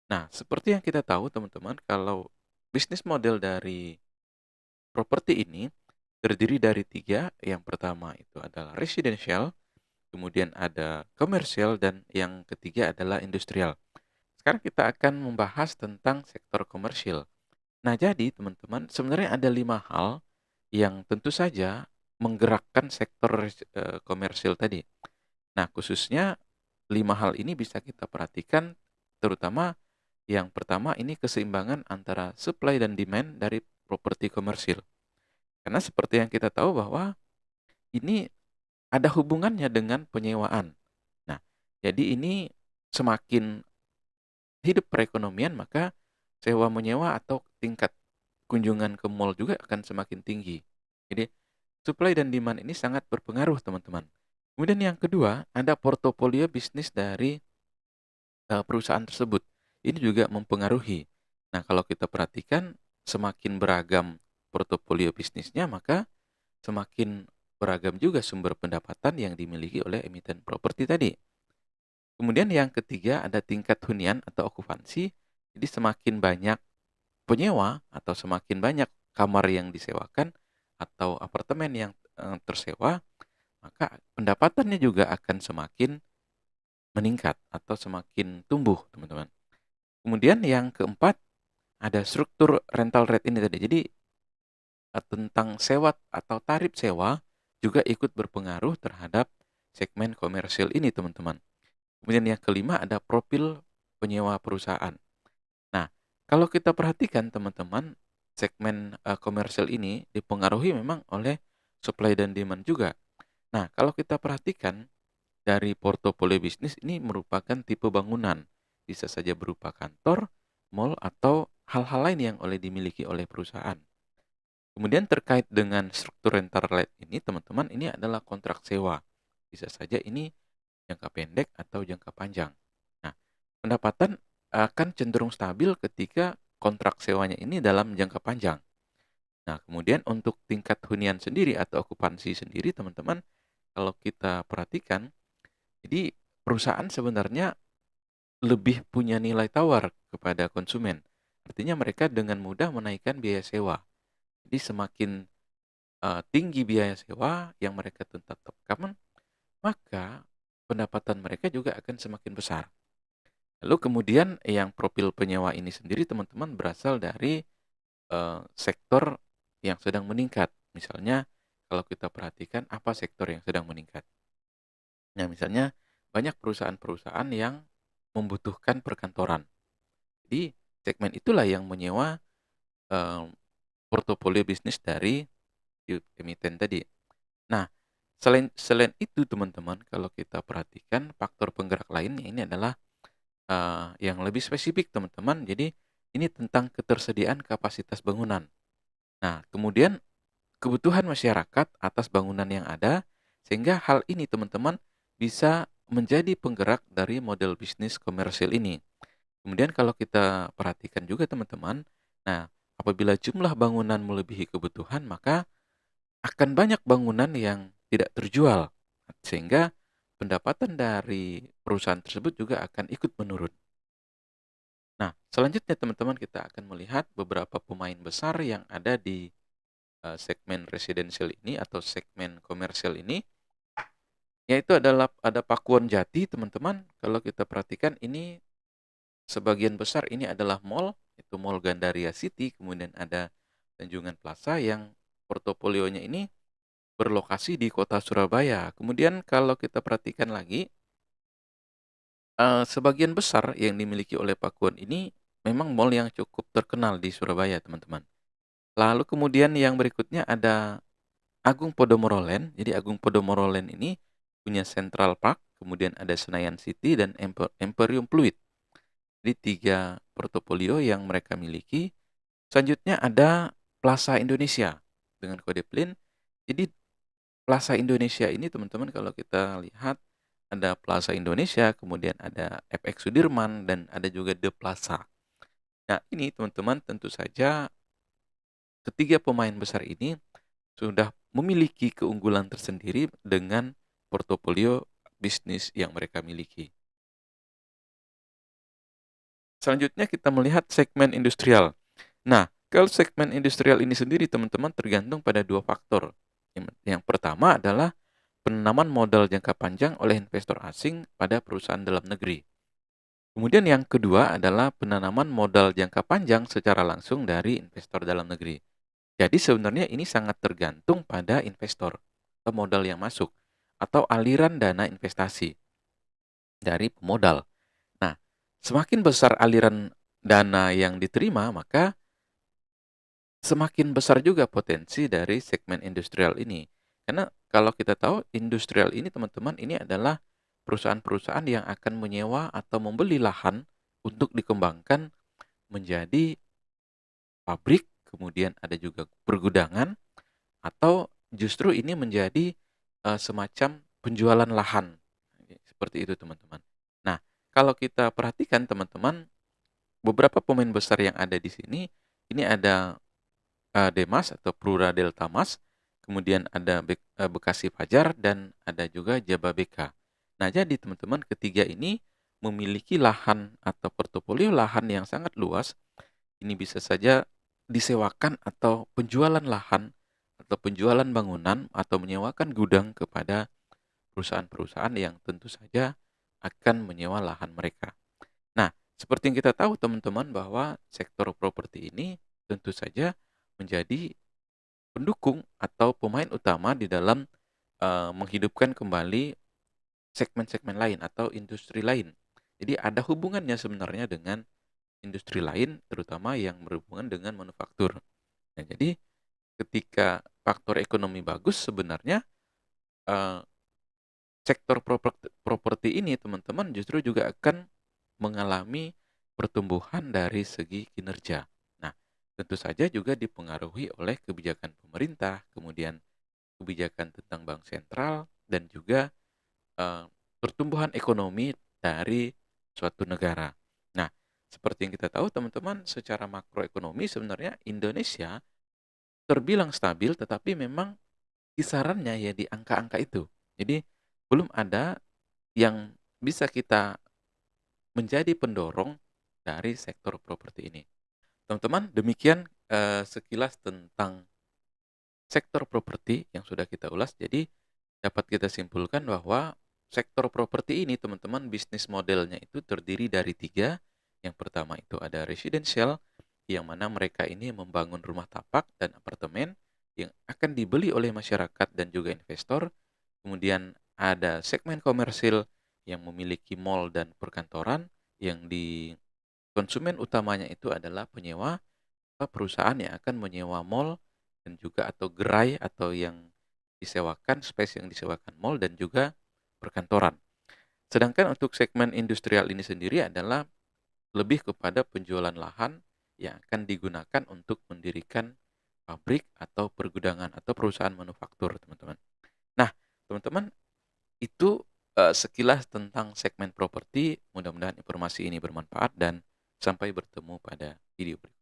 Nah, seperti yang kita tahu teman-teman, kalau bisnis model dari properti ini terdiri dari 3. Yang pertama itu adalah residential, kemudian ada komersial, dan yang ketiga adalah industrial. Sekarang kita akan membahas tentang sektor komersial. Nah, jadi teman-teman, sebenarnya ada 5 hal yang tentu saja menggerakkan sektor komersial tadi. Nah, khususnya 5 hal ini bisa kita perhatikan, terutama yang pertama ini keseimbangan antara supply dan demand dari properti komersil. Karena seperti yang kita tahu bahwa ini ada hubungannya dengan penyewaan. Nah, jadi ini semakin hidup perekonomian, maka sewa menyewa atau tingkat kunjungan ke mall juga akan semakin tinggi. Jadi, supply dan demand ini sangat berpengaruh, teman-teman. Kemudian yang kedua, ada portofolio bisnis dari perusahaan tersebut. Ini juga mempengaruhi. Nah, kalau kita perhatikan semakin beragam portofolio bisnisnya, maka semakin beragam juga sumber pendapatan yang dimiliki oleh emiten properti tadi. Kemudian yang ketiga ada tingkat hunian atau okupansi. Jadi semakin banyak penyewa atau semakin banyak kamar yang disewakan atau apartemen yang tersewa, maka pendapatannya juga akan semakin meningkat atau semakin tumbuh, teman-teman. Kemudian yang keempat ada struktur rental rate ini tadi. Jadi tentang sewa atau tarif sewa juga ikut berpengaruh terhadap segmen komersil ini, teman-teman. Kemudian yang kelima ada profil penyewa perusahaan. Nah, kalau kita perhatikan teman-teman, segmen komersil ini dipengaruhi memang oleh supply dan demand juga. Nah, kalau kita perhatikan dari portofolio bisnis ini merupakan tipe bangunan. Bisa saja berupa kantor, mall, atau hal-hal lain yang dimiliki oleh perusahaan. Kemudian terkait dengan struktur rental rate ini, teman-teman, ini adalah kontrak sewa. Bisa saja ini jangka pendek atau jangka panjang. Nah, pendapatan akan cenderung stabil ketika kontrak sewanya ini dalam jangka panjang. Nah, kemudian untuk tingkat hunian sendiri atau okupansi sendiri, teman-teman, kalau kita perhatikan, jadi perusahaan sebenarnya lebih punya nilai tawar kepada konsumen. Artinya mereka dengan mudah menaikkan biaya sewa. Jadi semakin tinggi biaya sewa yang mereka tetapkan, maka pendapatan mereka juga akan semakin besar. Lalu kemudian yang profil penyewa ini sendiri, teman-teman, berasal dari sektor yang sedang meningkat. Misalnya kalau kita perhatikan apa sektor yang sedang meningkat. Nah, misalnya banyak perusahaan-perusahaan yang membutuhkan perkantoran. Jadi segmen itulah yang menyewa eee, portofolio bisnis dari emiten tadi. Nah, selain selain itu, teman-teman, kalau kita perhatikan faktor penggerak lainnya ini adalah yang lebih spesifik, teman-teman. Jadi ini tentang ketersediaan kapasitas bangunan. Nah, kemudian kebutuhan masyarakat atas bangunan yang ada, sehingga hal ini, teman-teman, bisa menjadi penggerak dari model bisnis komersil ini. Kemudian kalau kita perhatikan juga, teman-teman, nah, apabila jumlah bangunan melebihi kebutuhan, maka akan banyak bangunan yang tidak terjual, sehingga pendapatan dari perusahaan tersebut juga akan ikut menurun. Nah, selanjutnya, teman-teman, kita akan melihat beberapa pemain besar yang ada di segmen residential ini atau segmen komersial ini, yaitu adalah ada Pakuwon Jati, teman-teman. Kalau kita perhatikan ini sebagian besar ini adalah mall, itu Mall Gandaria City, kemudian ada Tanjungan Plaza yang portofolionya ini berlokasi di kota Surabaya. Kemudian kalau kita perhatikan lagi, sebagian besar yang dimiliki oleh Pakuwon ini memang mall yang cukup terkenal di Surabaya, teman-teman. Lalu kemudian yang berikutnya ada Agung Podomoro Land. Jadi Agung Podomoro Land ini punya Central Park, kemudian ada Senayan City dan Emporium Pluit. Jadi 3 portofolio yang mereka miliki. Selanjutnya ada Plaza Indonesia dengan kode PLIN. Jadi Plaza Indonesia ini, teman-teman, kalau kita lihat ada Plaza Indonesia, kemudian ada FX Sudirman, dan ada juga The Plaza. Nah, ini, teman-teman, tentu saja ketiga pemain besar ini sudah memiliki keunggulan tersendiri dengan portofolio bisnis yang mereka miliki. Selanjutnya kita melihat segmen industrial. Nah, kalau segmen industrial ini sendiri teman-teman tergantung pada 2 faktor. Yang pertama adalah penanaman modal jangka panjang oleh investor asing pada perusahaan dalam negeri. Kemudian yang kedua adalah penanaman modal jangka panjang secara langsung dari investor dalam negeri. Jadi sebenarnya ini sangat tergantung pada investor atau modal yang masuk atau aliran dana investasi dari pemodal. Nah, semakin besar aliran dana yang diterima, maka semakin besar juga potensi dari segmen industrial ini. Karena kalau kita tahu industrial ini teman-teman, ini adalah perusahaan-perusahaan yang akan menyewa atau membeli lahan untuk dikembangkan menjadi pabrik, kemudian ada juga pergudangan, atau justru ini menjadi semacam penjualan lahan. Seperti itu teman-teman. Nah, kalau kita perhatikan teman-teman, beberapa pemain besar yang ada di sini, ini ada Demas atau Prura Delta Mas, kemudian ada Bekasi Fajar, dan ada juga Jababeka. Nah, jadi teman-teman ketiga ini memiliki lahan atau portofolio lahan yang sangat luas. Ini bisa saja disewakan atau penjualan lahan atau penjualan bangunan atau menyewakan gudang kepada perusahaan-perusahaan yang tentu saja akan menyewa lahan mereka. Nah, seperti yang kita tahu teman-teman bahwa sektor properti ini tentu saja menjadi pendukung atau pemain utama di dalam menghidupkan kembali segmen-segmen lain atau industri lain. Jadi ada hubungannya sebenarnya dengan industri lain, terutama yang berhubungan dengan manufaktur. Nah, jadi ketika faktor ekonomi bagus sebenarnya eh, sektor properti ini teman-teman justru juga akan mengalami pertumbuhan dari segi kinerja. Nah, tentu saja juga dipengaruhi oleh kebijakan pemerintah, kemudian kebijakan tentang bank sentral, dan juga eh, pertumbuhan ekonomi dari suatu negara. Nah, seperti yang kita tahu teman-teman, secara makroekonomi sebenarnya Indonesia terbilang stabil, tetapi memang kisarannya ya di angka-angka itu. Jadi belum ada yang bisa kita menjadi pendorong dari sektor properti ini. Teman-teman, demikian sekilas tentang sektor properti yang sudah kita ulas. Jadi dapat kita simpulkan bahwa sektor properti ini teman-teman bisnis modelnya itu terdiri dari tiga. Yang pertama itu ada residential, yang mana mereka ini membangun rumah tapak dan apartemen yang akan dibeli oleh masyarakat dan juga investor. Kemudian ada segmen komersil yang memiliki mall dan perkantoran, yang di konsumen utamanya itu adalah penyewa perusahaan yang akan menyewa mall dan juga atau gerai atau yang disewakan, space yang disewakan mall dan juga perkantoran. Sedangkan untuk segmen industrial ini sendiri adalah lebih kepada penjualan lahan yang akan digunakan untuk mendirikan pabrik atau pergudangan atau perusahaan manufaktur, teman-teman. Nah, teman-teman, itu sekilas tentang segmen properti. Mudah-mudahan informasi ini bermanfaat dan sampai bertemu pada video berikutnya.